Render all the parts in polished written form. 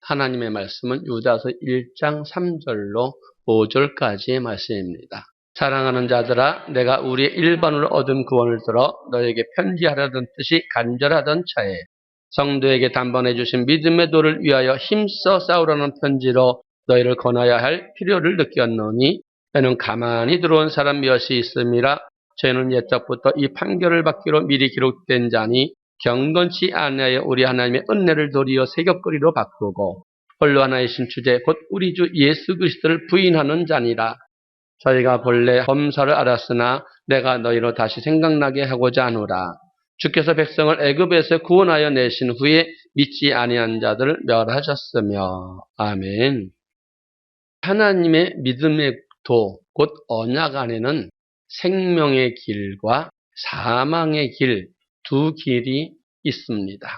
하나님의 말씀은 유다서 1장 3절로 5절까지의 말씀입니다. 사랑하는 자들아, 내가 우리의 일반으로 얻은 구원을 들어 너에게 편지하려던 뜻이 간절하던 차에 성도에게 단번에 주신 믿음의 도를 위하여 힘써 싸우라는 편지로 너희를 권하여야 할 필요를 느꼈노니, 너는 가만히 들어온 사람 몇이 있음이라. 저희는 옛적부터 이 판결을 받기로 미리 기록된 자니 경건치 아니하여 우리 하나님의 은혜를 도리어 세격거리로 바꾸고 홀로 하나이신 주제 곧 우리 주 예수 그리스도를 부인하는 자니라. 저희가 본래 범사를 알았으나 내가 너희로 다시 생각나게 하고자 하노라. 주께서 백성을 애굽에서 구원하여 내신 후에 믿지 아니한 자들을 멸하셨으며. 아멘. 하나님의 믿음의 도, 곧 언약 안에는 생명의 길과 사망의 길, 두 길이 있습니다.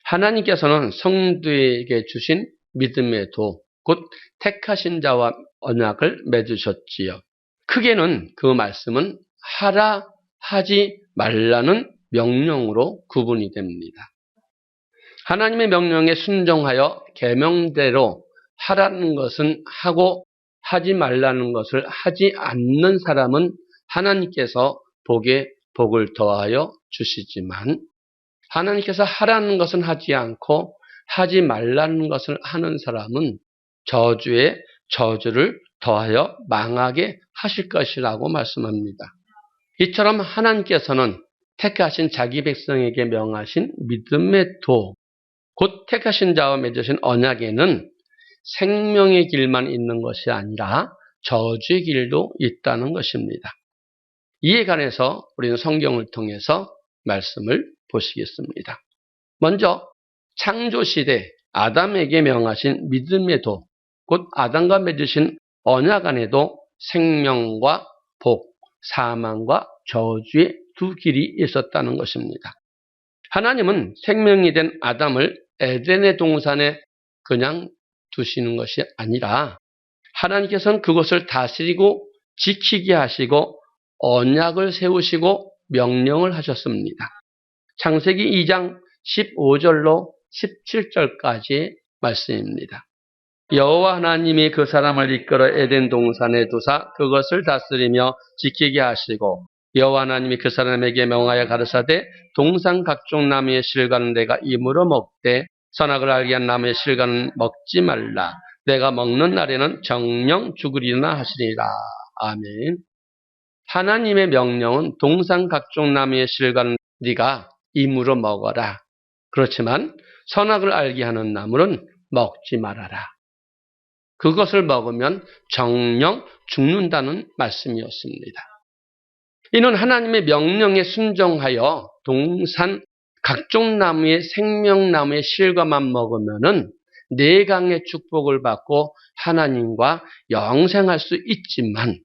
하나님께서는 성도에게 주신 믿음의 도, 곧 택하신 자와 언약을 맺으셨지요. 크게는 그 말씀은 하라, 하지 말라는 명령으로 구분이 됩니다. 하나님의 명령에 순종하여 계명대로 하라는 것은 하고 하지 말라는 것을 하지 않는 사람은 하나님께서 복에 복을 더하여 주시지만, 하나님께서 하라는 것은 하지 않고 하지 말라는 것을 하는 사람은 저주에 저주를 더하여 망하게 하실 것이라고 말씀합니다. 이처럼 하나님께서는 택하신 자기 백성에게 명하신 믿음의 도, 곧 택하신 자와 맺으신 언약에는 생명의 길만 있는 것이 아니라 저주의 길도 있다는 것입니다. 이에 관해서 우리는 성경을 통해서 말씀을 보시겠습니다. 먼저 창조시대 아담에게 명하신 믿음의 도, 곧 아담과 맺으신 언약 안에도 생명과 복, 사망과 저주의 두 길이 있었다는 것입니다. 하나님은 생명이 된 아담을 에덴의 동산에 그냥 두시는 것이 아니라 하나님께서는 그것을 다스리고 지키게 하시고 언약을 세우시고 명령을 하셨습니다. 창세기 2장 15절로 17절까지의 말씀입니다. 여호와 하나님이 그 사람을 이끌어 에덴 동산에 두사 그것을 다스리며 지키게 하시고, 여호와 하나님이 그 사람에게 명하여 가르사대 동산 각종 나무의 실과는 내가 임으로 먹되 선악을 알게 한 나무의 실과는 먹지 말라. 내가 먹는 날에는 정령 죽으리라 하시리라. 아멘. 하나님의 명령은 동산 각종 나무의 실과는 네가 임으로 먹어라. 그렇지만 선악을 알게 하는 나무는 먹지 말아라. 그것을 먹으면 정령 죽는다는 말씀이었습니다. 이는 하나님의 명령에 순종하여 동산 각종 나무의 생명나무의 실과만 먹으면은 내강의 축복을 받고 하나님과 영생할 수 있지만,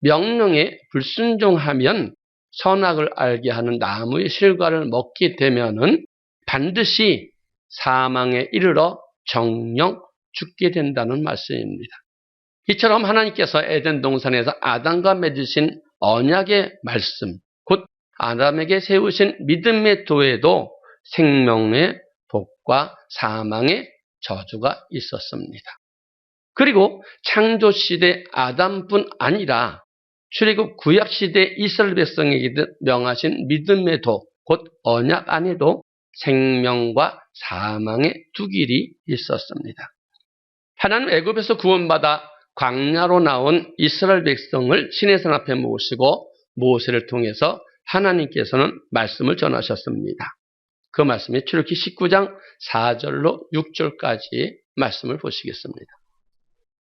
명령에 불순종하면 선악을 알게 하는 나무의 실과를 먹게 되면은 반드시 사망에 이르러 정령 죽게 된다는 말씀입니다. 이처럼 하나님께서 에덴 동산에서 아담과 맺으신 언약의 말씀, 곧 아담에게 세우신 믿음의 도에도 생명의 복과 사망의 저주가 있었습니다. 그리고 창조시대 아담뿐 아니라 출애굽 구약시대 이스라엘 백성에게 명하신 믿음의 도, 곧 언약 안에도 생명과 사망의 두 길이 있었습니다. 하나님 애굽에서 구원받아 광야로 나온 이스라엘 백성을 시내산 앞에 모시고 모세를 통해서 하나님께서는 말씀을 전하셨습니다. 그 말씀이 출애굽기 19장 4절로 6절까지 말씀을 보시겠습니다.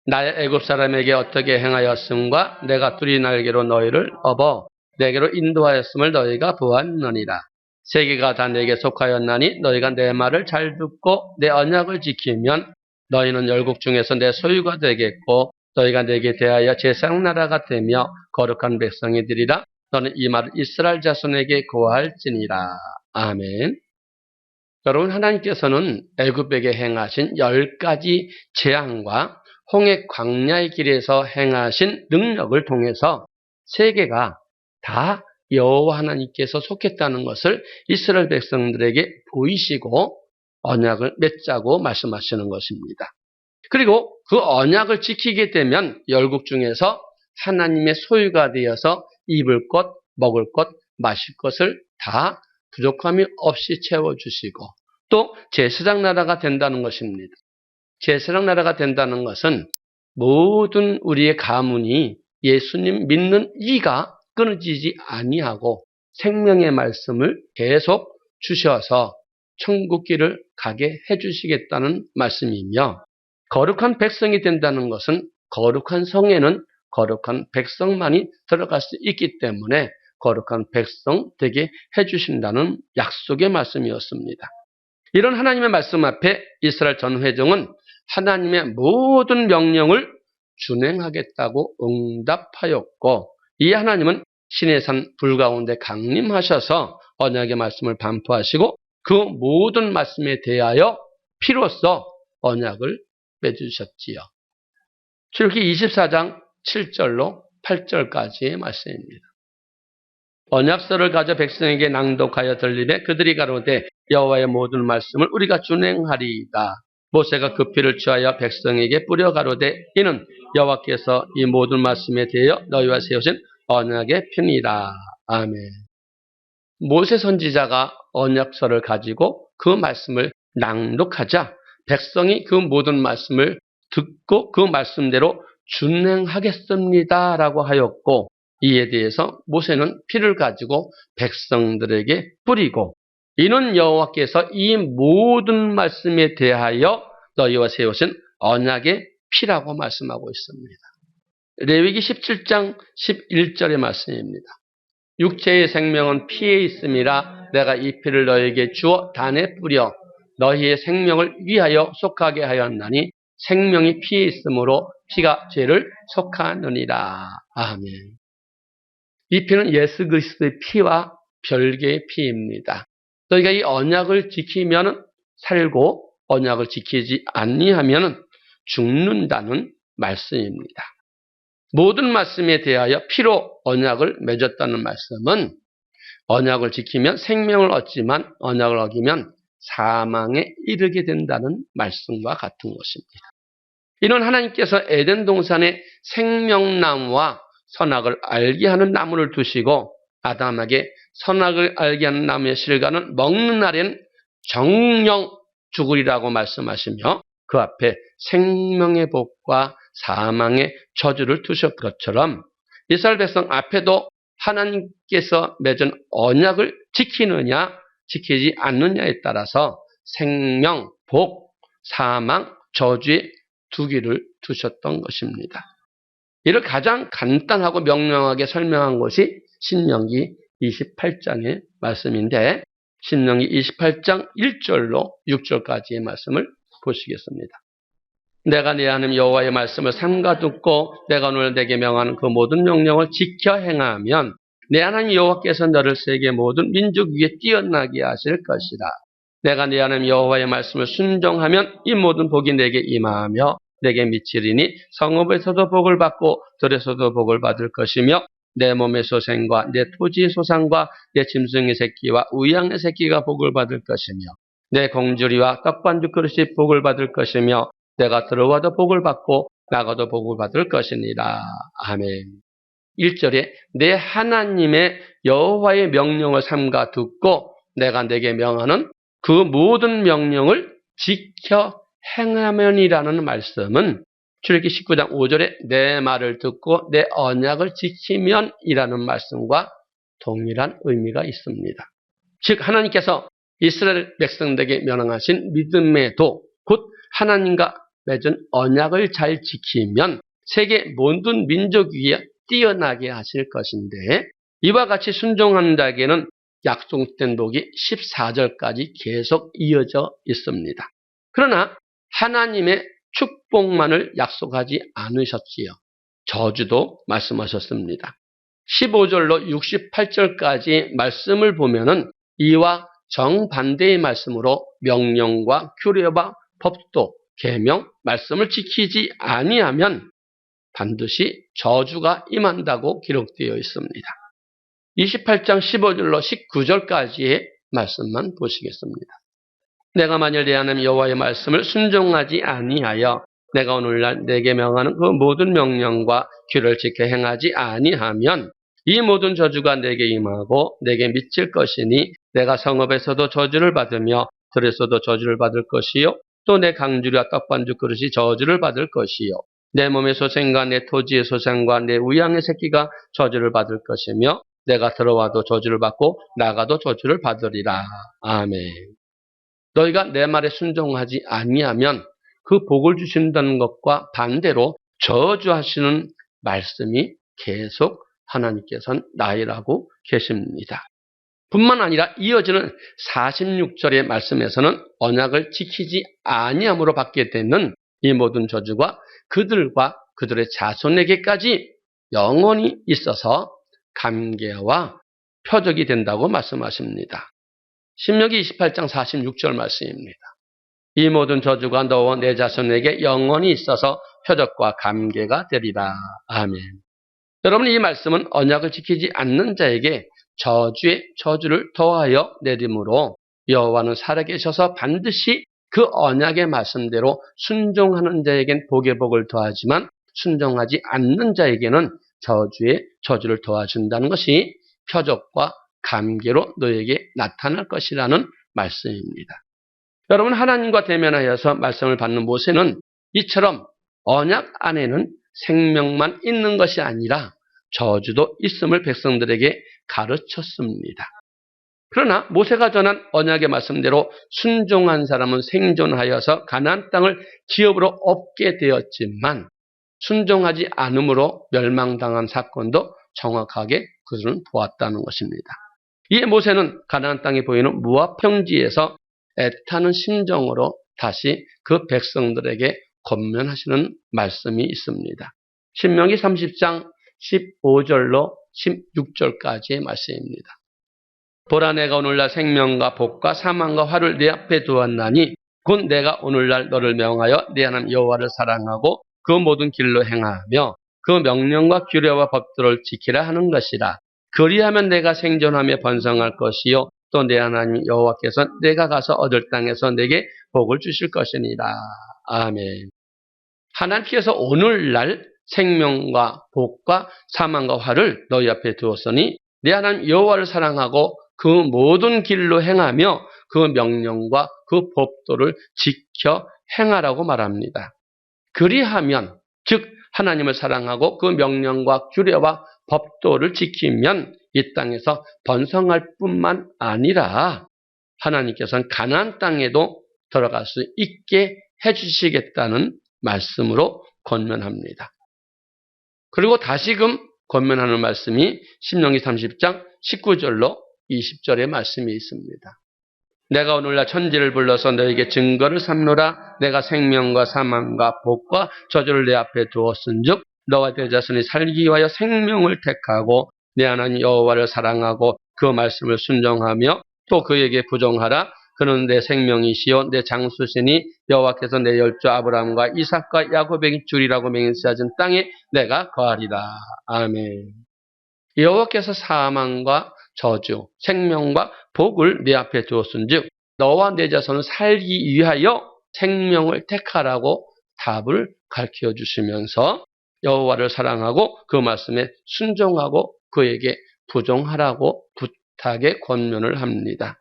나의 애굽 사람에게 어떻게 행하였음과 내가 뚜리 날개로 너희를 업어 내게로 인도하였음을 너희가 보았느니라. 세계가 다 내게 속하였나니 너희가 내 말을 잘 듣고 내 언약을 지키면 너희는 열국 중에서 내 소유가 되겠고 너희가 내게 대하여 제사장 나라가 되며 거룩한 백성이 되리라. 너는 이 말을 이스라엘 자손에게 고할지니라. 아멘. 여러분, 하나님께서는 애굽에게 행하신 10가지 재앙과 홍해 광야의 길에서 행하신 능력을 통해서 세계가 다 여호와 하나님께서 속했다는 것을 이스라엘 백성들에게 보이시고 언약을 맺자고 말씀하시는 것입니다. 그리고 그 언약을 지키게 되면 열국 중에서 하나님의 소유가 되어서 입을 것, 먹을 것, 마실 것을 다 부족함이 없이 채워주시고 또 제사장 나라가 된다는 것입니다. 제사장 나라가 된다는 것은 모든 우리의 가문이 예수님 믿는 이가 끊어지지 아니하고 생명의 말씀을 계속 주셔서 천국 길을 가게 해주시겠다는 말씀이며 거룩한 백성이 된다는 것은 거룩한 성에는 거룩한 백성만이 들어갈 수 있기 때문에 거룩한 백성 되게 해주신다는 약속의 말씀이었습니다. 이런 하나님의 말씀 앞에 이스라엘 전 회중은 하나님의 모든 명령을 준행하겠다고 응답하였고 이 하나님은 시내산 불 가운데 강림하셔서 언약의 말씀을 반포하시고 그 모든 말씀에 대하여 피로써 언약을 맺으셨지요. 출애굽기 24장 7절로 8절까지의 말씀입니다. 언약서를 가져 백성에게 낭독하여 들리되 그들이 가로되 여호와의 모든 말씀을 우리가 준행하리이다. 모세가 그 피를 취하여 백성에게 뿌려 가로되 이는 여호와께서 이 모든 말씀에 대하여 너희와 세우신 언약의 편이라. 아멘. 모세 선지자가 언약서를 가지고 그 말씀을 낭독하자 백성이 그 모든 말씀을 듣고 그 말씀대로 준행하겠습니다라고 하였고 이에 대해서 모세는 피를 가지고 백성들에게 뿌리고 이는 여호와께서 이 모든 말씀에 대하여 너희와 세우신 언약의 피라고 말씀하고 있습니다. 레위기 17장 11절의 말씀입니다. 육체의 생명은 피에 있음이라 내가 이 피를 너희에게 주어 단에 뿌려 너희의 생명을 위하여 속하게 하였나니 생명이 피에 있으므로 피가 죄를 속하느니라. 아멘. 이 피는 예수 그리스도의 피와 별개의 피입니다. 너희가 이 언약을 지키면 살고 언약을 지키지 아니하면 죽는다는 말씀입니다. 모든 말씀에 대하여 피로 언약을 맺었다는 말씀은 언약을 지키면 생명을 얻지만 언약을 어기면 사망에 이르게 된다는 말씀과 같은 것입니다. 이는 하나님께서 에덴 동산에 생명나무와 선악을 알게 하는 나무를 두시고 아담에게 선악을 알게 하는 나무의 실과는 먹는 날엔 정령 죽으리라고 말씀하시며 그 앞에 생명의 복과 사망의 저주를 두셨던 것처럼 이스라엘 백성 앞에도 하나님께서 맺은 언약을 지키느냐 지키지 않느냐에 따라서 생명, 복, 사망, 저주의 두 길을 두셨던 것입니다. 이를 가장 간단하고 명료하게 설명한 것이 신명기 28장의 말씀인데 신명기 28장 1절로 6절까지의 말씀을 보시겠습니다. 내가 네 하나님 여호와의 말씀을 삼가 듣고 내가 오늘 내게 명하는 그 모든 명령을 지켜 행하면 내 하나님 여호와께서 너를 세계 모든 민족 위에 뛰어나게 하실 것이라. 내가 네 하나님 여호와의 말씀을 순종하면 이 모든 복이 내게 임하며 내게 미치리니 성읍에서도 복을 받고 들에서도 복을 받을 것이며 내 몸의 소생과 내 토지의 소산과 내 짐승의 새끼와 우양의 새끼가 복을 받을 것이며 내 공주리와 떡반죽 그릇이 복을 받을 것이며 내가 들어와도 복을 받고 나가도 복을 받을 것이니라. 아멘. 1절에 내 하나님의 여호와의 명령을 삼가 듣고 내가 내게 명하는 그 모든 명령을 지켜 행하면이라는 말씀은 출애굽기 19장 5절에 내 말을 듣고 내 언약을 지키면이라는 말씀과 동일한 의미가 있습니다. 즉 하나님께서 이스라엘 백성들에게 명령하신 믿음의 도, 곧 하나님과 맺은 언약을 잘 지키면 세계 모든 민족 위에 뛰어나게 하실 것인데 이와 같이 순종하는 자에게는 약속된 복이 14절까지 계속 이어져 있습니다. 그러나 하나님의 축복만을 약속하지 않으셨지요. 저주도 말씀하셨습니다. 15절로 68절까지 말씀을 보면은 이와 정반대의 말씀으로 명령과 규례와 법도 계명 말씀을 지키지 아니하면 반드시 저주가 임한다고 기록되어 있습니다. 28장 15절로 19절까지의 말씀만 보시겠습니다. 내가 만일 내 하나님 여호와의 말씀을 순종하지 아니하여 내가 오늘날 내게 명하는 그 모든 명령과 규를 지켜 행하지 아니하면 이 모든 저주가 내게 임하고 내게 미칠 것이니 내가 성읍에서도 저주를 받으며 들에서도 저주를 받을 것이요 또 내 강주리와 떡반죽 그릇이 저주를 받을 것이요 내 몸의 소생과 내 토지의 소생과 내 우양의 새끼가 저주를 받을 것이며 내가 들어와도 저주를 받고 나가도 저주를 받으리라. 아멘. 너희가 내 말에 순종하지 아니하면 그 복을 주신다는 것과 반대로 저주하시는 말씀이 계속 하나님께서는 나열하고 계십니다. 뿐만 아니라 이어지는 46절의 말씀에서는 언약을 지키지 아니함으로 받게 되는 이 모든 저주가 그들과 그들의 자손에게까지 영원히 있어서 감개와 표적이 된다고 말씀하십니다. 신명기 28장 46절 말씀입니다. 이 모든 저주가 너와 내 자손에게 영원히 있어서 표적과 감개가 되리라. 아멘. 여러분, 이 말씀은 언약을 지키지 않는 자에게 저주의 저주를 더하여 내림으로 여호와는 살아계셔서 반드시 그 언약의 말씀대로 순종하는 자에겐 복의 복을 더하지만 순종하지 않는 자에게는 저주의 저주를 더하신다는 것이 표적과 감개로 너에게 나타날 것이라는 말씀입니다. 여러분, 하나님과 대면하여서 말씀을 받는 모세는 이처럼 언약 안에는 생명만 있는 것이 아니라 저주도 있음을 백성들에게 가르쳤습니다. 그러나 모세가 전한 언약의 말씀대로 순종한 사람은 생존하여서 가나안 땅을 기업으로 얻게 되었지만 순종하지 않음으로 멸망당한 사건도 정확하게 그들은 보았다는 것입니다. 이에 모세는 가나안 땅에 보이는 모압 평지에서 애타는 심정으로 다시 그 백성들에게 권면하시는 말씀이 있습니다. 신명기 30장 15절로 16절까지의 말씀입니다. 보라, 내가 오늘날 생명과 복과 사망과 화를 내 앞에 두었나니 곧 내가 오늘날 너를 명하여 내 하나님 여호와를 사랑하고 그 모든 길로 행하며 그 명령과 규례와 법들을 지키라 하는 것이라. 그리하면 내가 생존하며 번성할 것이요 또 내 하나님 여호와께서 내가 가서 얻을 땅에서 내게 복을 주실 것이니라. 아멘. 하나님께서 오늘날 생명과 복과 사망과 화를 너희 앞에 두었으니 내 하나님 여호와를 사랑하고 그 모든 길로 행하며 그 명령과 그 법도를 지켜 행하라고 말합니다. 그리하면, 즉 하나님을 사랑하고 그 명령과 규례와 법도를 지키면 이 땅에서 번성할 뿐만 아니라 하나님께서는 가나안 땅에도 들어갈 수 있게 해주시겠다는 말씀으로 권면합니다. 그리고 다시금 권면하는 말씀이 신명기 30장 19절로 20절의 말씀이 있습니다. 내가 오늘날 천지를 불러서 너에게 증거를 삼노라. 내가 생명과 사망과 복과 저주를 내 앞에 두었은즉 너와 내 자손이 살기 위하여 생명을 택하고 내 하나님 여호와를 사랑하고 그 말씀을 순종하며 또 그에게 부종하라. 그는 내 생명이시요 내 장수시니 여호와께서 내 열조 아브라함과 이삭과 야곱에게 주리라고 맹세하신 땅에 내가 거하리라. 아멘. 여호와께서 사망과 저주, 생명과 복을 내 앞에 두었은즉 너와 내 자손은 살기 위하여 생명을 택하라고 답을 가르쳐 주시면서 여호와를 사랑하고 그 말씀에 순종하고 그에게 부종하라고 부탁의 권면을 합니다.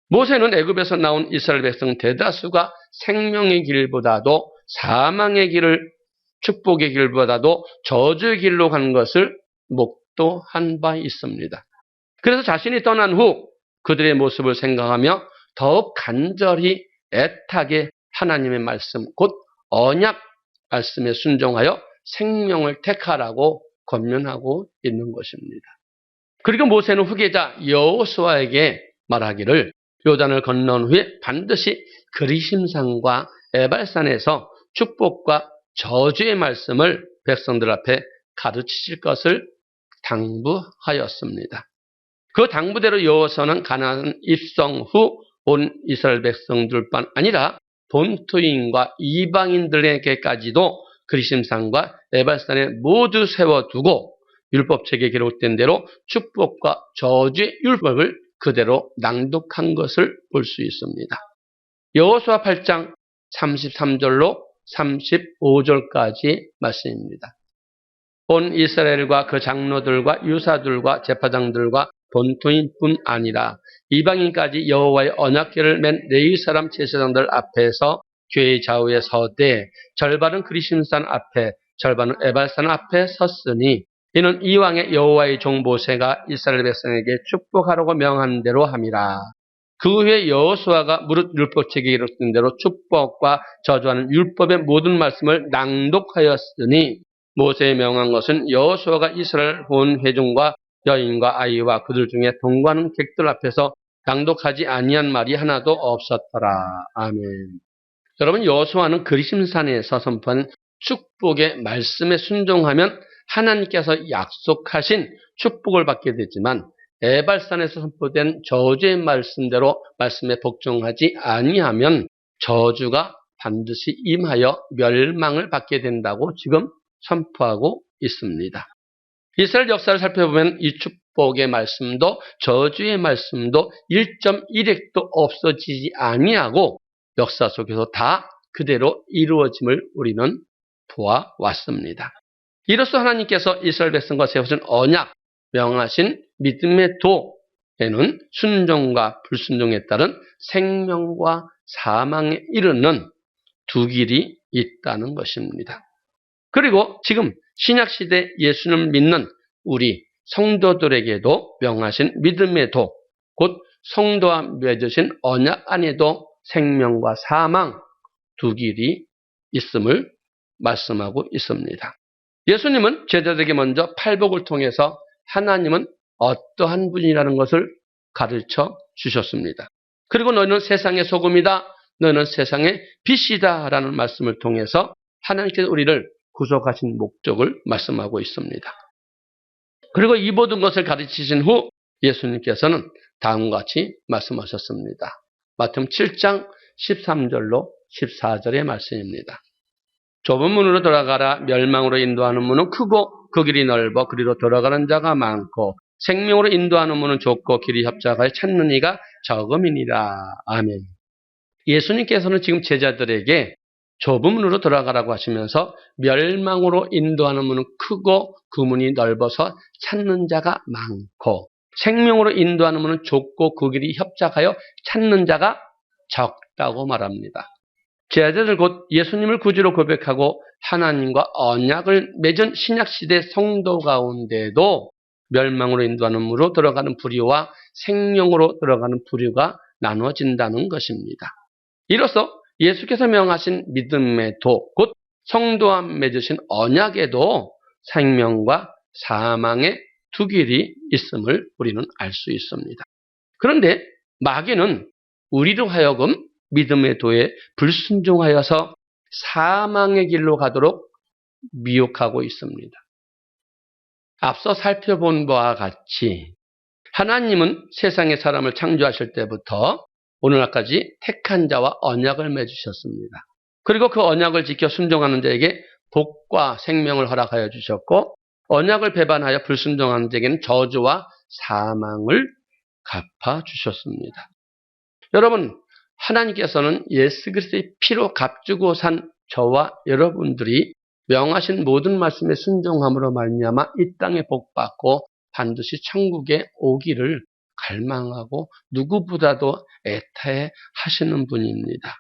모세는 애굽에서 나온 이스라엘 백성 대다수가 생명의 길보다도 사망의 길을, 축복의 길보다도 저주의 길로 간 것을 목도한 바 있습니다. 그래서 자신이 떠난 후 그들의 모습을 생각하며 더욱 간절히 애타게 하나님의 말씀, 곧 언약 말씀에 순종하여 생명을 택하라고 권면하고 있는 것입니다. 그리고 모세는 후계자 여호수아에게 말하기를 요단을 건넌 후에 반드시 그리심산과 에발산에서 축복과 저주의 말씀을 백성들 앞에 가르치실 것을 당부하였습니다. 그 당부대로 여호수아는 가나안 입성 후 온 이스라엘 백성들뿐 아니라 본토인과 이방인들에게까지도 그리심산과 에발산에 모두 세워두고 율법책에 기록된 대로 축복과 저주의 율법을 그대로 낭독한 것을 볼 수 있습니다. 여호수아 8장 33절로 35절까지 말씀입니다. 온 이스라엘과 그 장로들과 유사들과 제사장들과 본토인뿐 아니라 이방인까지 여호와의 언약궤를 맨 레위 사람 제사장들 앞에서 교회의 좌우에 서되 절반은 그리심산 앞에 절반은 에발산 앞에 섰으니 이는 이왕의 여호와의 종 모세가 이스라엘 백성에게 축복하라고 명한 대로 함이라. 그 후에 여호수아가 무릇 율법책에 기록된 대로 축복과 저주하는 율법의 모든 말씀을 낭독하였으니 모세의 명한 것은 여호수아가 이스라엘 온 회중과 여인과 아이와 그들 중에 동거하는 객들 앞에서 낭독하지 아니한 말이 하나도 없었더라. 아멘. 여러분, 여호수아는 그리심산에서 선포한 축복의 말씀에 순종하면 하나님께서 약속하신 축복을 받게 되지만 에발산에서 선포된 저주의 말씀대로 말씀에 복종하지 아니하면 저주가 반드시 임하여 멸망을 받게 된다고 지금 선포하고 있습니다. 이스라엘 역사를 살펴보면 이 축복의 말씀도 저주의 말씀도 1.1획도 없어지지 아니하고 역사 속에서 다 그대로 이루어짐을 우리는 보아왔습니다. 이로써 하나님께서 이스라엘 백성과 세우신 언약, 명하신 믿음의 도에는 순종과 불순종에 따른 생명과 사망에 이르는 두 길이 있다는 것입니다. 그리고 지금 신약시대 예수님을 믿는 우리 성도들에게도 명하신 믿음의 도, 곧 성도와 맺으신 언약 안에도 생명과 사망 두 길이 있음을 말씀하고 있습니다. 예수님은 제자들에게 먼저 팔복을 통해서 하나님은 어떠한 분이라는 것을 가르쳐 주셨습니다. 그리고 너희는 세상의 소금이다, 너희는 세상의 빛이다 라는 말씀을 통해서 하나님께서 우리를 구속하신 목적을 말씀하고 있습니다. 그리고 이 모든 것을 가르치신 후 예수님께서는 다음과 같이 말씀하셨습니다. 마태복음 7장 13절로 14절의 말씀입니다. 좁은 문으로 들어가라. 멸망으로 인도하는 문은 크고 그 길이 넓어 그리로 들어가는 자가 많고 생명으로 인도하는 문은 좁고 길이 협착하여 찾는 이가 적음이니라. 아멘. 예수님께서는 지금 제자들에게 좁은 문으로 들어가라고 하시면서 멸망으로 인도하는 문은 크고 그 문이 넓어서 찾는 자가 많고 생명으로 인도하는 문은 좁고 그 길이 협착하여 찾는 자가 적다고 말합니다. 제자들 곧 예수님을 구주로 고백하고 하나님과 언약을 맺은 신약시대 성도 가운데도 멸망으로 인도하는 문으로 들어가는 부류와 생명으로 들어가는 부류가 나눠진다는 것입니다. 이로써 예수께서 명하신 믿음의 도, 곧 성도와 맺으신 언약에도 생명과 사망의 두 길이 있음을 우리는 알 수 있습니다. 그런데 마귀는 우리로 하여금 믿음의 도에 불순종하여서 사망의 길로 가도록 미혹하고 있습니다. 앞서 살펴본 바와 같이 하나님은 세상의 사람을 창조하실 때부터 오늘날까지 택한 자와 언약을 맺으셨습니다. 그리고 그 언약을 지켜 순종하는 자에게 복과 생명을 허락하여 주셨고 언약을 배반하여 불순종하는 자에게는 저주와 사망을 갚아 주셨습니다. 여러분, 하나님께서는 예수 그리스도의 피로 값주고 산 저와 여러분들이 명하신 모든 말씀에 순종함으로 말미암아 이 땅에 복받고 반드시 천국에 오기를 갈망하고 누구보다도 애타해 하시는 분입니다.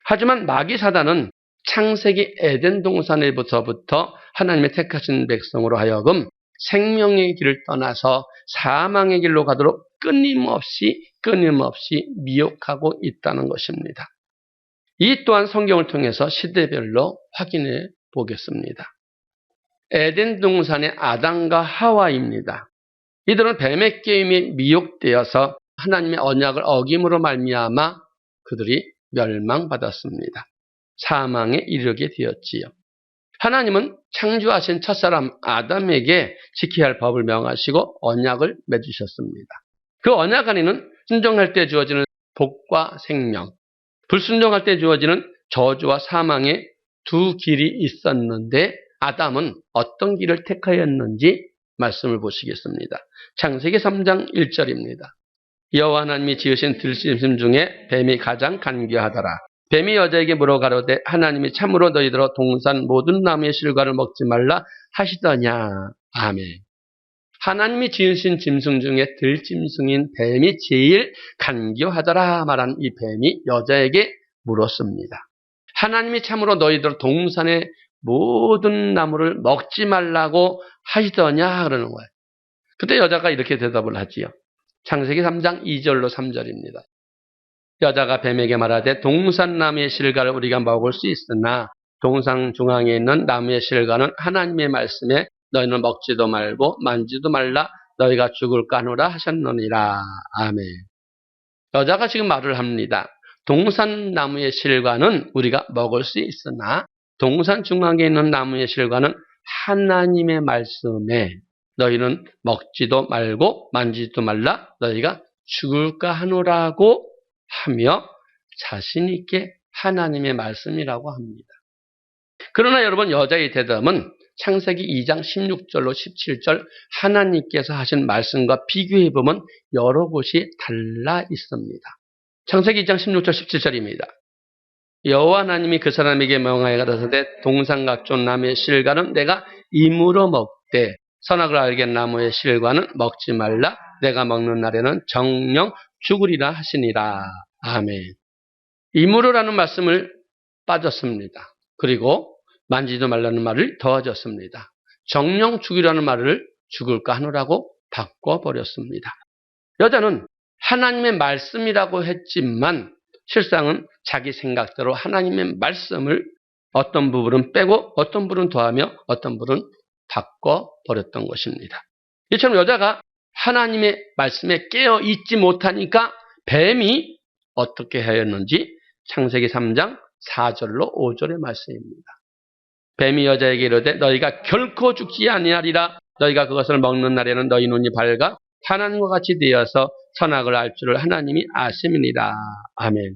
하지만 마귀 사단은 창세기 에덴 동산에서부터 하나님의 택하신 백성으로 하여금 생명의 길을 떠나서 사망의 길로 가도록 끊임없이 미혹하고 있다는 것입니다. 이 또한 성경을 통해서 시대별로 확인해 보겠습니다. 에덴 동산의 아담과 하와입니다. 이들은 뱀의 게임에 미혹되어서 하나님의 언약을 어김으로 말미암아 그들이 멸망받았습니다. 사망에 이르게 되었지요. 하나님은 창조하신 첫사람 아담에게 지켜야 할 법을 명하시고 언약을 맺으셨습니다. 그 언약 안에는 순종할 때 주어지는 복과 생명, 불순종할 때 주어지는 저주와 사망의 두 길이 있었는데 아담은 어떤 길을 택하였는지 말씀을 보시겠습니다. 창세기 3장 1절입니다. 여호와 하나님이 지으신 들짐승 중에 뱀이 가장 간교하더라. 뱀이 여자에게 물어 가로되 하나님이 참으로 너희들어 동산 모든 나무의 실과를 먹지 말라 하시더냐. 아멘. 하나님이 지으신 짐승 중에 들짐승인 뱀이 제일 간교하더라 말한 이 뱀이 여자에게 물었습니다. 하나님이 참으로 너희들 동산의 모든 나무를 먹지 말라고 하시더냐 그러는 거예요. 그때 여자가 이렇게 대답을 하지요. 창세기 3장 2절로 3절입니다. 여자가 뱀에게 말하되 동산 나무의 실과를 우리가 먹을 수 있으나 동산 중앙에 있는 나무의 실과는 하나님의 말씀에 너희는 먹지도 말고 만지도 말라 너희가 죽을까 하노라 하셨느니라. 아멘. 여자가 지금 말을 합니다. 동산 나무의 실과는 우리가 먹을 수 있으나 동산 중앙에 있는 나무의 실과는 하나님의 말씀에 너희는 먹지도 말고 만지지도 말라 너희가 죽을까 하노라고 하며 자신 있게 하나님의 말씀이라고 합니다. 그러나 여러분 여자의 대답은 창세기 2장 16절로 17절 하나님께서 하신 말씀과 비교해보면 여러 곳이 달라 있습니다. 창세기 2장 16절 17절입니다. 여호와 하나님이 그 사람에게 명하여 가라사대 동산 각종 나무의 실과는 내가 임으로 먹되 선악을 알게 나무의 실과는 먹지 말라 내가 먹는 날에는 정령 죽으리라 하시니라. 아멘. 임으로라는 말씀을 빠졌습니다. 그리고 만지도 말라는 말을 더해졌습니다. 정령 죽이라는 말을 죽을까 하노라고 바꿔버렸습니다. 여자는 하나님의 말씀이라고 했지만 실상은 자기 생각대로 하나님의 말씀을 어떤 부분은 빼고 어떤 부분은 더하며 어떤 부분은 바꿔버렸던 것입니다. 이처럼 여자가 하나님의 말씀에 깨어 있지 못하니까 뱀이 어떻게 하였는지 창세기 3장 4절로 5절의 말씀입니다. 뱀이 여자에게 이르되 너희가 결코 죽지 아니하리라. 너희가 그것을 먹는 날에는 너희 눈이 밝아 하나님과 같이 되어서 선악을 알 줄을 하나님이 아심이니라. 아멘.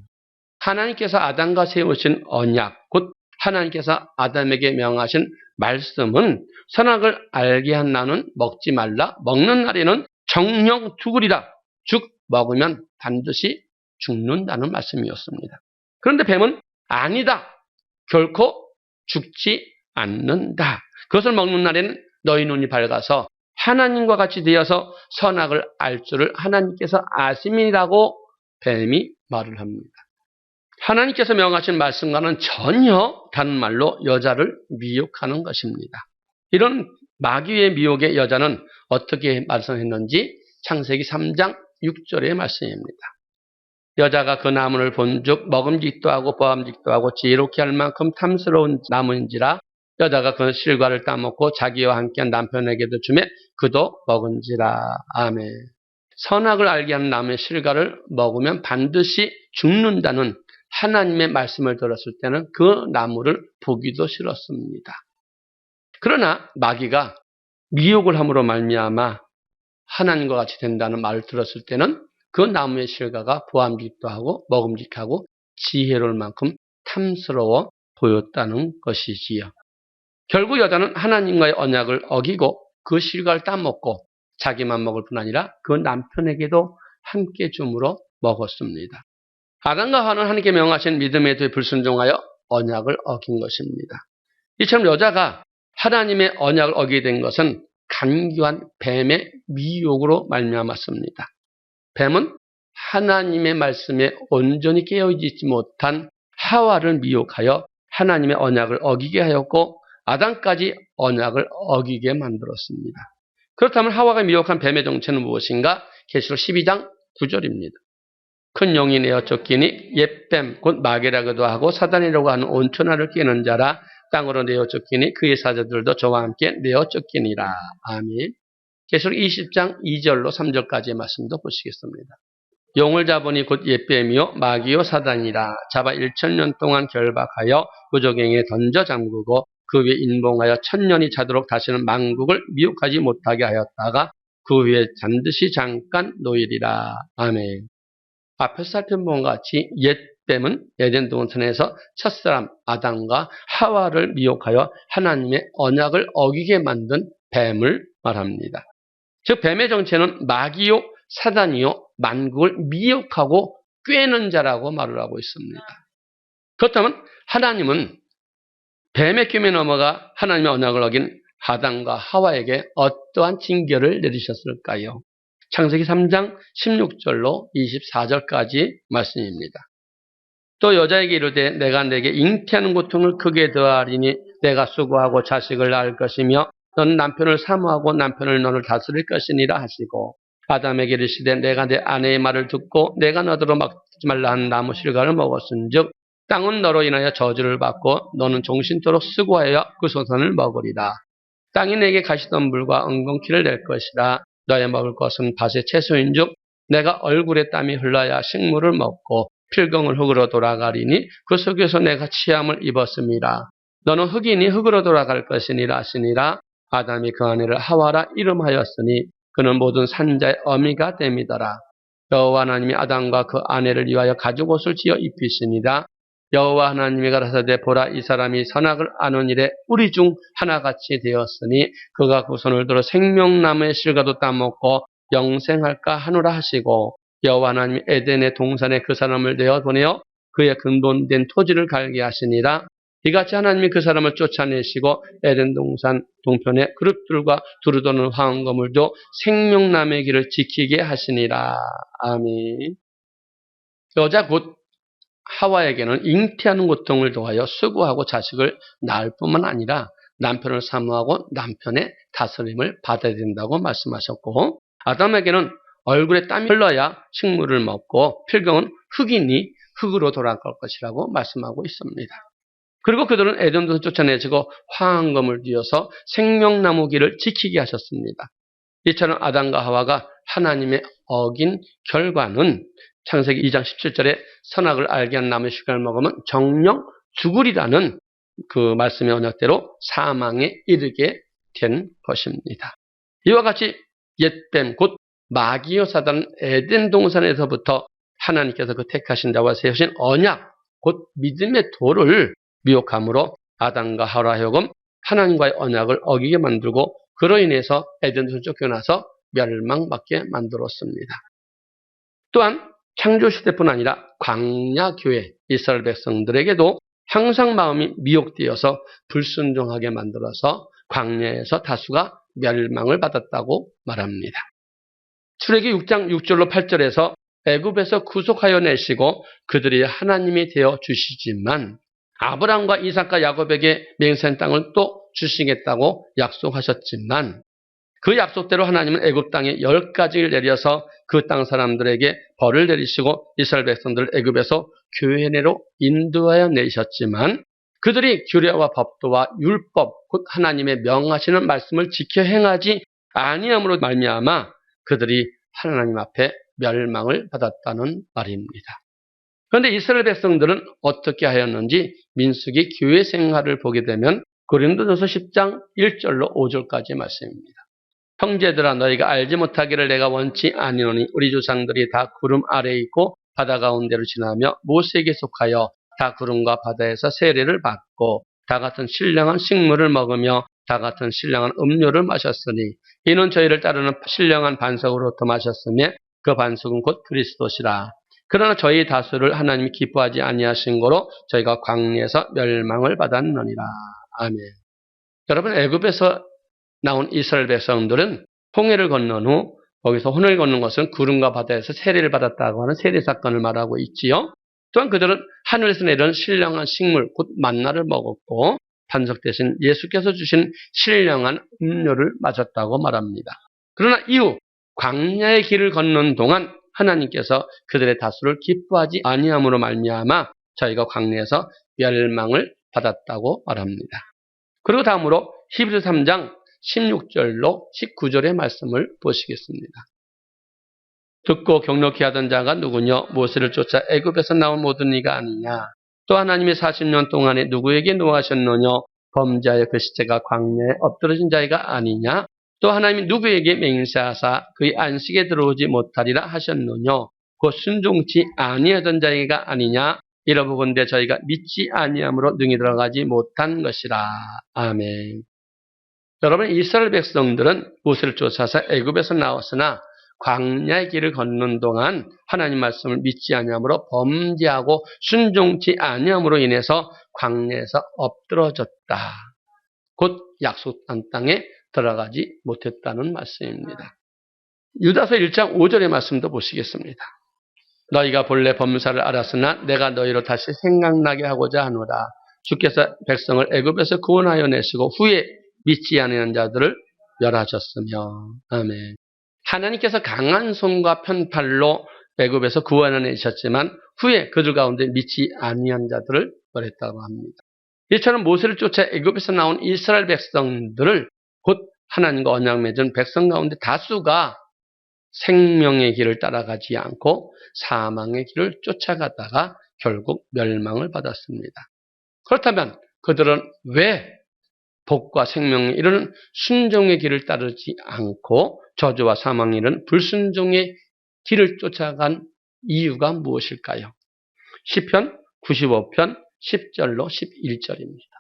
하나님께서 아담과 세우신 언약, 곧 하나님께서 아담에게 명하신 말씀은 선악을 알게 한 나는 먹지 말라. 먹는 날에는 정령 죽으리라. 즉 먹으면 반드시 죽는다는 말씀이었습니다. 그런데 뱀은 아니다. 결코 죽지 않는다. 그것을 먹는 날에는 너희 눈이 밝아서 하나님과 같이 되어서 선악을 알 줄을 하나님께서 아심이라고 뱀이 말을 합니다. 하나님께서 명하신 말씀과는 전혀 다른 말로 여자를 미혹하는 것입니다. 이런 마귀의 미혹에 여자는 어떻게 말씀했는지 창세기 3장 6절의 말씀입니다. 여자가 그 나무를 본즉 먹음직도 하고 보암직도 하고 지혜롭게 할 만큼 탐스러운 나무인지라 여자가 그 실과를 따먹고 자기와 함께한 남편에게도 주매 그도 먹은지라. 아멘. 선악을 알게 하는 나무의 실과를 먹으면 반드시 죽는다는 하나님의 말씀을 들었을 때는 그 나무를 보기도 싫었습니다. 그러나 마귀가 미혹을 함으로 말미암아 하나님과 같이 된다는 말을 들었을 때는 그 나무의 실과가 보암직도 하고 먹음직하고 지혜로울 만큼 탐스러워 보였다는 것이지요. 결국 여자는 하나님과의 언약을 어기고 그 실과를 따먹고 자기만 먹을 뿐 아니라 그 남편에게도 함께 줌으로 먹었습니다. 아담과 하와는 하나님께 명하신 믿음에 대해 불순종하여 언약을 어긴 것입니다. 이처럼 여자가 하나님의 언약을 어기게 된 것은 간교한 뱀의 미혹으로 말미암았습니다. 뱀은 하나님의 말씀에 온전히 깨어있지 못한 하와를 미혹하여 하나님의 언약을 어기게 하였고 아담까지 언약을 어기게 만들었습니다. 그렇다면 하와가 미혹한 뱀의 정체는 무엇인가? 계시록 12장 9절입니다. 큰 용이 내어 쫓기니 옛뱀 곧 마귀라고도 하고 사단이라고 하는 온천하를 깨는 자라 땅으로 내어 쫓기니 그의 사자들도 저와 함께 내어 쫓기니라. 아멘. 계시록 20장 2절로 3절까지의 말씀도 보시겠습니다. 용을 잡으니 곧 옛뱀이요 마귀요 사단이라 잡아 1000년 동안 결박하여 무저갱에 던져 잠그고 그 위에 인봉하여 1000년이 차도록 다시는 만국을 미혹하지 못하게 하였다가 그 후에 반드시 잠깐 놓이리라. 아멘. 앞에서 살펴본 것과 같이 옛뱀은 에덴 동산에서 첫사람 아담과 하와를 미혹하여 하나님의 언약을 어기게 만든 뱀을 말합니다. 즉 뱀의 정체는 마귀요 사단이요 만국을 미혹하고 꿰는 자라고 말을 하고 있습니다. 그렇다면 하나님은 뱀의 꾀에 넘어가 하나님의 언약을 어긴 아담과 하와에게 어떠한 징계를 내리셨을까요? 창세기 3장 16절로 24절까지 말씀입니다. 또 여자에게 이르되 내가 내게 잉태하는 고통을 크게 더하리니 내가 수고하고 자식을 낳을 것이며 너는 남편을 사모하고 남편을 너를 다스릴 것이니라 하시고 아담에게 이르시되 내가 내 아내의 말을 듣고 내가 너더러 먹지 말라 한 나무 실과를 먹었은즉 땅은 너로 인하여 저주를 받고 너는 종신토록 수고하여 그 소산을 먹으리라. 땅이 내게 가시덤불과 엉겅퀴를 낼 것이라. 너의 먹을 것은 밭의 채소인즉 내가 얼굴에 땀이 흘러야 식물을 먹고 필경을 흙으로 돌아가리니 그 속에서 내가 치함을 입었음이라. 너는 흙이니 흙으로 돌아갈 것이니라 하시니라. 아담이 그 아내를 하와라 이름하였으니 그는 모든 산자의 어미가 됨이더라. 여호와 하나님이 아담과 그 아내를 위하여 가죽옷을 지어 입히시니라. 여호와 하나님이 가라사대 보라 이 사람이 선악을 아는 일에 우리 중 하나같이 되었으니 그가 그 손을 들어 생명나무의 실과도 따먹고 영생할까 하노라 하시고 여호와 하나님이 에덴의 동산에 그 사람을 내어보내어 그의 근본된 토지를 갈게 하시니라. 이같이 하나님이 그 사람을 쫓아내시고 에덴 동산 동편에 그릇들과 두루도는 화환거물도 생명나무의 길을 지키게 하시니라. 아멘. 여자 곧 하와에게는 잉태하는 고통을 더하여 수고하고 자식을 낳을 뿐만 아니라 남편을 사모하고 남편의 다스림을 받아야 된다고 말씀하셨고 아담에게는 얼굴에 땀이 흘러야 식물을 먹고 필경은 흙이니 흙으로 돌아갈 것이라고 말씀하고 있습니다. 그리고 그들은 에덴에서 쫓아내시고 화환검을 뒤어서 생명나무 길을 지키게 하셨습니다. 이처럼 아담과 하와가 하나님의 어긴 결과는 창세기 2장 17절에 선악을 알게 한 나무의 실과를 먹으면 정령 죽으리라는 그 말씀의 언약대로 사망에 이르게 된 것입니다. 이와 같이 옛뱀 곧 마귀여 사단은 에덴 동산에서부터 하나님께서 그 택하신 자와 세우신 언약 곧 믿음의 도를 미혹함으로 아담과 하와로 하여금 하나님과의 언약을 어기게 만들고 그로 인해서 에덴에서 쫓겨나서 멸망받게 만들었습니다. 또한 창조시대뿐 아니라 광야교회 이스라엘 백성들에게도 항상 마음이 미혹되어서 불순종하게 만들어서 광야에서 다수가 멸망을 받았다고 말합니다. 출애기 6장 6절로 8절에서 애굽에서 구속하여 내시고 그들이 하나님이 되어 주시지만 아브라함과 이삭과 야곱에게 맹세한 땅을 또 주시겠다고 약속하셨지만 그 약속대로 하나님은 애굽 땅에 10가지를 내려서 그 땅 사람들에게 벌을 내리시고 이스라엘 백성들을 애굽에서 교회내로 인도하여 내셨지만 그들이 규례와 법도와 율법 곧 하나님의 명하시는 말씀을 지켜 행하지 아니함으로 말미암아 그들이 하나님 앞에 멸망을 받았다는 말입니다. 그런데 이스라엘 백성들은 어떻게 하였는지 민수기 교회 생활을 보게 되면 고린도전서 10장 1절로 5절까지 말씀입니다. 형제들아 너희가 알지 못하기를 내가 원치 아니오니 우리 조상들이 다 구름 아래에 있고 바다 가운데로 지나며 모세에게 속하여 다 구름과 바다에서 세례를 받고 다 같은 신령한 식물을 먹으며 다 같은 신령한 음료를 마셨으니 이는 저희를 따르는 신령한 반석으로부터 마셨으며 그 반석은 곧 그리스도시라. 그러나 저희 다수를 하나님이 기뻐하지 아니하신 거로 저희가 광야에서 멸망을 받았느니라. 아멘. 여러분 애굽에서 나온 이스라엘 백성들은 홍해를 건넌 후 거기서 혼을 걷는 것은 구름과 바다에서 세례를 받았다고 하는 세례 사건을 말하고 있지요. 또한 그들은 하늘에서 내려온 신령한 식물 곧 만나를 먹었고 반석 대신 예수께서 주신 신령한 음료를 마셨다고 말합니다. 그러나 이후 광야의 길을 걷는 동안 하나님께서 그들의 다수를 기뻐하지 아니함으로 말미암아 저희가 광야에서 멸망을 받았다고 말합니다. 그리고 다음으로 히브리서 3장 16절로 19절의 말씀을 보시겠습니다. 듣고 경력히 하던 자가 누구냐? 모세를 쫓아 애굽에서 나온 모든 이가 아니냐? 또 하나님이 40년 동안에 누구에게 노하셨느냐? 범죄하여 그 시체가 광야에 엎드러진 자가 아니냐? 또 하나님이 누구에게 맹세하사 그의 안식에 들어오지 못하리라 하셨느냐? 곧 순종치 아니하던 자가 아니냐? 이러보건대 저희가 믿지 아니함으로 능히 들어가지 못한 것이라. 아멘. 여러분 이스라엘 백성들은 모세를 쫓아서 애굽에서 나왔으나 광야의 길을 걷는 동안 하나님 말씀을 믿지 아니함으로 범죄하고 순종치 아니함으로 인해서 광야에서 엎드러졌다. 곧 약속한 땅에 들어가지 못했다는 말씀입니다. 유다서 1장 5절의 말씀도 보시겠습니다. 너희가 본래 범사를 알았으나 내가 너희로 다시 생각나게 하고자 하노라. 주께서 백성을 애굽에서 구원하여 내시고 후에 믿지 않는 자들을 멸하셨으며. 아멘. 하나님께서 강한 손과 편팔로 애굽에서 구원하여 내셨지만 후에 그들 가운데 믿지 아니한 자들을 멸했다고 합니다. 이처럼 모세를 쫓아 애굽에서 나온 이스라엘 백성들을 곧 하나님과 언약 맺은 백성 가운데 다수가 생명의 길을 따라가지 않고 사망의 길을 쫓아가다가 결국 멸망을 받았습니다. 그렇다면 그들은 왜 복과 생명에 이르는 순종의 길을 따르지 않고 저주와 사망에 이르는 불순종의 길을 쫓아간 이유가 무엇일까요? 시편 95편 10절로 11절입니다.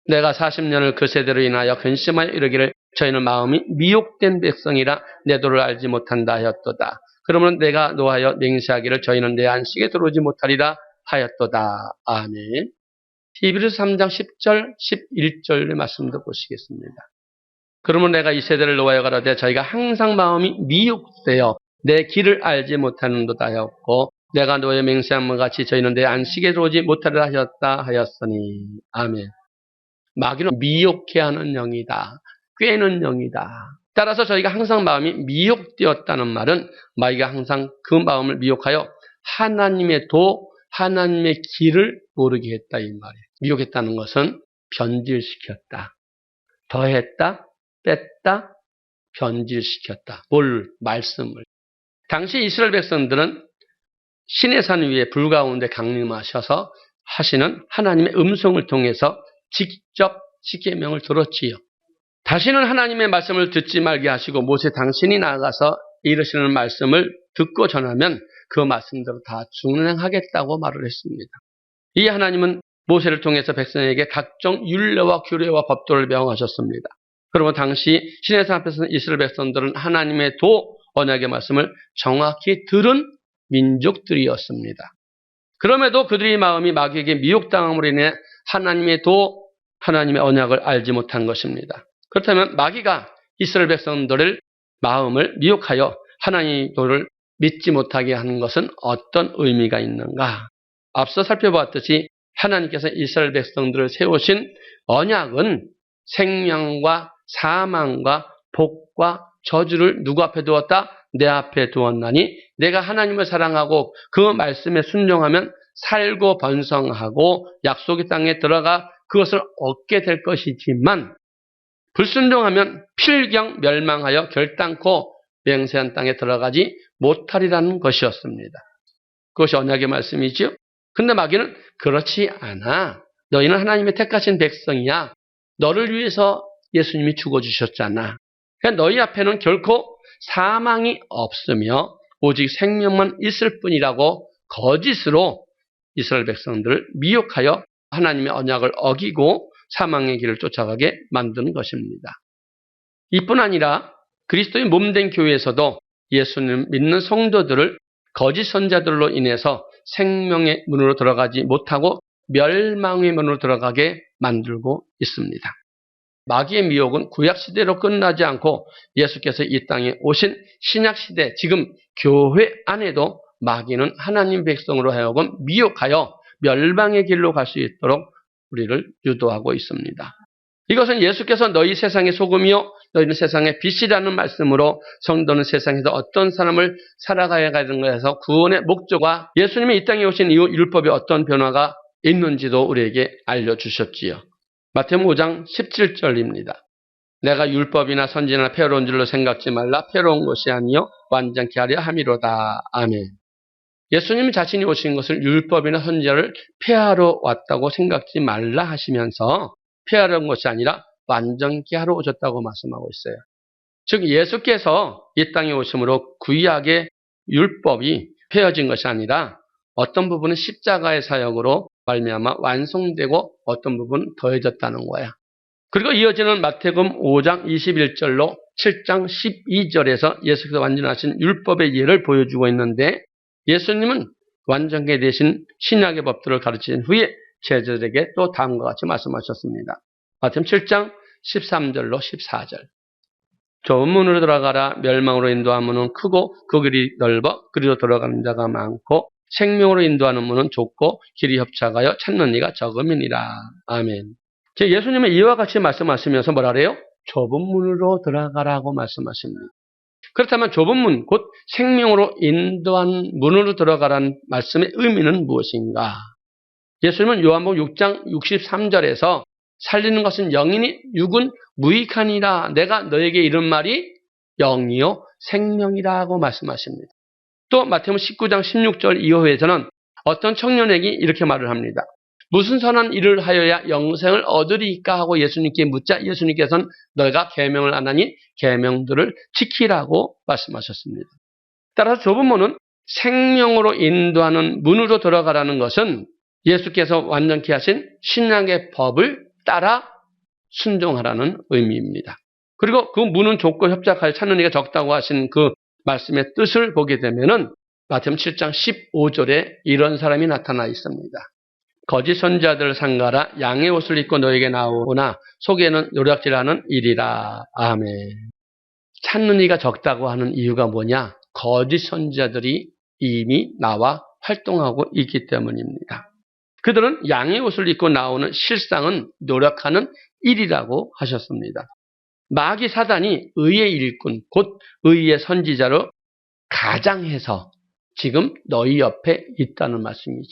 내가 40년을 그 세대로 인하여 근심하여 이르기를 저희는 마음이 미혹된 백성이라 내 도를 알지 못한다 하였도다. 그러면 내가 노하여 맹세하기를 저희는 내 안식에 들어오지 못하리라 하였도다. 아멘. 히브리서 3장 10절 11절의 말씀도 보시겠습니다. 그러면 내가 이 세대를 노하여 가라되 저희가 항상 마음이 미혹되어 내 길을 알지 못하는도다 하였고 내가 노하여 맹세함과 같이 저희는 내 안식에 들어오지 못하리라 하였다 하였으니. 아멘. 마귀는 미혹해 하는 영이다. 꾀는 영이다. 따라서 저희가 항상 마음이 미혹되었다는 말은 마귀가 항상 그 마음을 미혹하여 하나님의 하나님의 길을 모르게 했다 이 말이에요. 미혹했다는 것은 변질시켰다. 더했다, 뺐다, 변질시켰다. 말씀을. 당시 이스라엘 백성들은 시내산 위에 불 가운데 강림하셔서 하시는 하나님의 음성을 통해서 직접 십계명을 들었지요. 다시는 하나님의 말씀을 듣지 말게 하시고 모세 당신이 나아가서 이르시는 말씀을 듣고 전하면 그 말씀대로 다 준행하겠다고 말을 했습니다. 이 하나님은 모세를 통해서 백성에게 각종 율례와 규례와 법도를 명하셨습니다. 그러면 당시 시내산 앞에서는 이스라엘 백성들은 하나님의 언약의 말씀을 정확히 들은 민족들이었습니다. 그럼에도 그들의 마음이 마귀에게 미혹당함으로 인해 하나님의 언약을 알지 못한 것입니다. 그렇다면 마귀가 이스라엘 백성들의 마음을 미혹하여 하나님의 도를 믿지 못하게 하는 것은 어떤 의미가 있는가? 앞서 살펴보았듯이 하나님께서 이스라엘 백성들을 세우신 언약은 생명과 사망과 복과 저주를 누구 앞에 두었다? 내 앞에 두었나니 내가 하나님을 사랑하고 그 말씀에 순종하면 살고 번성하고 약속의 땅에 들어가 그것을 얻게 될 것이지만 불순종하면 필경 멸망하여 결단코 맹세한 땅에 들어가지 못하리라는 것이었습니다. 그것이 언약의 말씀이지요. 근데 마귀는 그렇지 않아. 너희는 하나님의 택하신 백성이야. 너를 위해서 예수님이 죽어주셨잖아. 그러니까 너희 앞에는 결코 사망이 없으며 오직 생명만 있을 뿐이라고 거짓으로 이스라엘 백성들을 미혹하여 하나님의 언약을 어기고 사망의 길을 쫓아가게 만드는 것입니다. 이뿐 아니라 그리스도의 몸된 교회에서도 예수님 믿는 성도들을 거짓 선자들로 인해서 생명의 문으로 들어가지 못하고 멸망의 문으로 들어가게 만들고 있습니다. 마귀의 미혹은 구약시대로 끝나지 않고 예수께서 이 땅에 오신 신약시대, 지금 교회 안에도 마귀는 하나님 백성으로 하여금 미혹하여 멸망의 길로 갈 수 있도록 우리를 유도하고 있습니다. 이것은 예수께서 너희 세상의 소금이요 너희는 세상의 빛이라는 말씀으로 성도는 세상에서 어떤 삶을 살아가야 하는 것에서 구원의 목적과 예수님이 이 땅에 오신 이후 율법에 어떤 변화가 있는지도 우리에게 알려주셨지요. 마태복음 5장 17절입니다. 내가 율법이나 선지나 폐허로운 줄로 생각지 말라. 폐허로운 것이 아니요 완전케 하려 함이로다. 아멘. 예수님 자신이 오신 것을 율법이나 선지를 폐하러 왔다고 생각지 말라 하시면서 폐하려는 것이 아니라 완전케 하러 오셨다고 말씀하고 있어요. 즉 예수께서 이 땅에 오심으로 구약의 율법이 폐허진 것이 아니라 어떤 부분은 십자가의 사역으로 말미암아 완성되고 어떤 부분은 더해졌다는 거야. 그리고 이어지는 마태복음 5장 21절로 7장 12절에서 예수께서 완전하신 율법의 예를 보여주고 있는데 예수님은 완전케 되신 신약의 법들을 가르친 후에 제자들에게 또 다음과 같이 말씀하셨습니다. 마태복음 7장 13절로 14절. 좁은 문으로 들어가라. 멸망으로 인도하는 문은 크고 그 길이 넓어 그리로 들어가는 자가 많고 생명으로 인도하는 문은 좁고 길이 협착하여 찾는 이가 적음이니라. 아멘. 예수님은 이와 같이 말씀하시면서 뭐라 그래요? 좁은 문으로 들어가라고 말씀하십니다. 그렇다면 좁은 문, 곧 생명으로 인도한 문으로 들어가라는 말씀의 의미는 무엇인가? 예수님은 요한복음 6장 63절에서 살리는 것은 영이니 육은 무익하니라. 내가 너에게 이른 말이 영이요 생명이라고 말씀하십니다. 또 마태복음 19장 16절 이후에서는 어떤 청년에게 이렇게 말을 합니다. 무슨 선한 일을 하여야 영생을 얻으리까 하고 예수님께 묻자 예수님께서는 너희가 계명을 안 하니 계명들을 지키라고 말씀하셨습니다. 따라서 좁은 문은 생명으로 인도하는 문으로 들어가라는 것은 예수께서 완전케 하신 신약의 법을 따라 순종하라는 의미입니다. 그리고 그 문은 좁고 협착하여 찾는 이가 적다고 하신 그 말씀의 뜻을 보게 되면은 마태복음 7장 15절에 이런 사람이 나타나 있습니다. 거짓 선지자들을 삼가라. 양의 옷을 입고 너에게 나오나 속에는 노략질하는 일이라. 아멘. 찾는 이가 적다고 하는 이유가 뭐냐? 거짓 선지자들이 이미 나와 활동하고 있기 때문입니다. 그들은 양의 옷을 입고 나오는 실상은 노력하는 일이라고 하셨습니다. 마귀 사단이 의의 일꾼, 곧 의의 선지자로 가장해서 지금 너희 옆에 있다는 말씀이죠.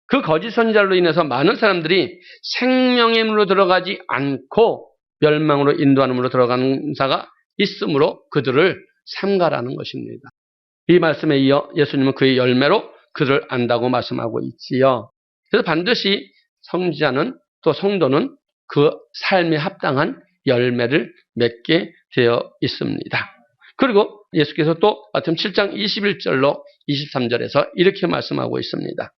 그 거짓 선지자로 인해서 많은 사람들이 생명의 문으로 들어가지 않고 멸망으로 인도하는 문으로 들어가는 자가 있으므로 그들을 삼가라는 것입니다. 이 말씀에 이어 예수님은 그의 열매로 그를 안다고 말씀하고 있지요. 그래서 반드시 선지자는 또 성도는 그 삶에 합당한 열매를 맺게 되어 있습니다. 그리고 예수께서 또 마태복음 7장 21절로 23절에서 이렇게 말씀하고 있습니다.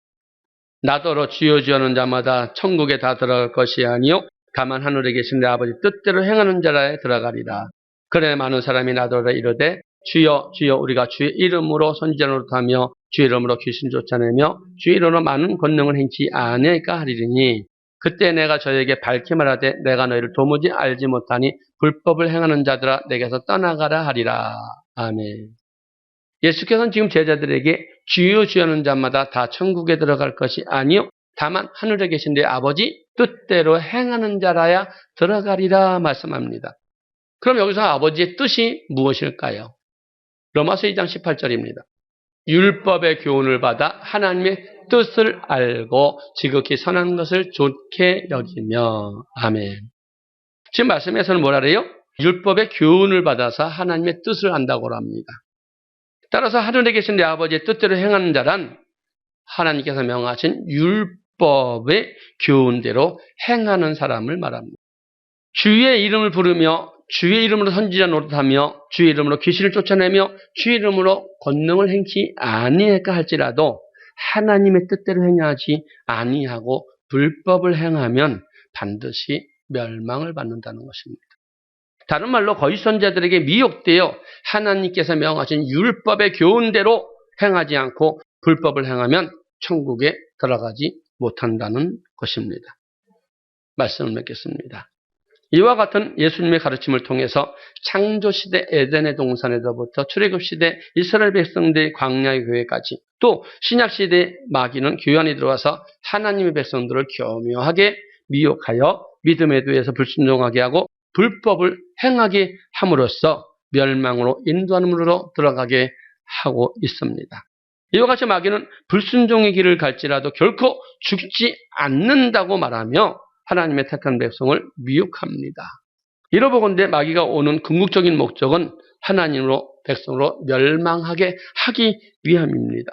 나더러 주여 주여 하는 자마다 천국에 다 들어갈 것이 아니요 다만 하늘에 계신 내 아버지 뜻대로 행하는 자라에 들어가리라. 그래 많은 사람이 나더러 이르되 주여 주여 우리가 주의 이름으로 선지자 노릇하며 주의 이름으로 귀신 쫓아내며 주의 이름으로 많은 권능을 행치 아니할까 하리니 그때 내가 저에게 밝히 말하되 내가 너희를 도무지 알지 못하니 불법을 행하는 자들아 내게서 떠나가라 하리라. 아멘. 예수께서는 지금 제자들에게 주여 주여 하는 자마다 다 천국에 들어갈 것이 아니요 다만 하늘에 계신 내 아버지 뜻대로 행하는 자라야 들어가리라 말씀합니다. 그럼 여기서 아버지의 뜻이 무엇일까요? 로마서 2장 18절입니다. 율법의 교훈을 받아 하나님의 뜻을 알고 지극히 선한 것을 좋게 여기며. 아멘. 지금 말씀에서는 뭐라 그래요? 율법의 교훈을 받아서 하나님의 뜻을 안다고 합니다. 따라서 하늘에 계신 내 아버지의 뜻대로 행하는 자란 하나님께서 명하신 율법의 교훈대로 행하는 사람을 말합니다. 주의 이름을 부르며 주의 이름으로 선지자 노릇하며 주의 이름으로 귀신을 쫓아내며 주의 이름으로 권능을 행치 아니할까 할지라도 하나님의 뜻대로 행하지 아니하고 불법을 행하면 반드시 멸망을 받는다는 것입니다. 다른 말로 거짓 선지자들에게 미혹되어 하나님께서 명하신 율법의 교훈대로 행하지 않고 불법을 행하면 천국에 들어가지 못한다는 것입니다. 말씀을 맺겠습니다. 이와 같은 예수님의 가르침을 통해서 창조시대 에덴의 동산에서부터 출애굽시대 이스라엘 백성들의 광야의 교회까지 또 신약시대 마귀는 교회 안에 들어와서 하나님의 백성들을 교묘하게 미혹하여 믿음에 대해서 불순종하게 하고 불법을 행하게 함으로써 멸망으로 인도하는 문으로 들어가게 하고 있습니다. 이와 같이 마귀는 불순종의 길을 갈지라도 결코 죽지 않는다고 말하며 하나님의 택한 백성을 미혹합니다. 이러보건대 마귀가 오는 궁극적인 목적은 하나님으로 백성으로 멸망하게 하기 위함입니다.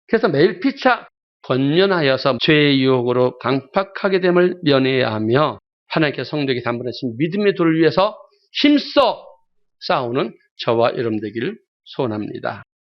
그래서 매일 피차 권면하여서 죄의 유혹으로 강팍하게 됨을 면해야 하며 하나님께서 성도에게 담보하신 믿음의 도를 위해서 힘써 싸우는 저와 여러분 되기를 소원합니다.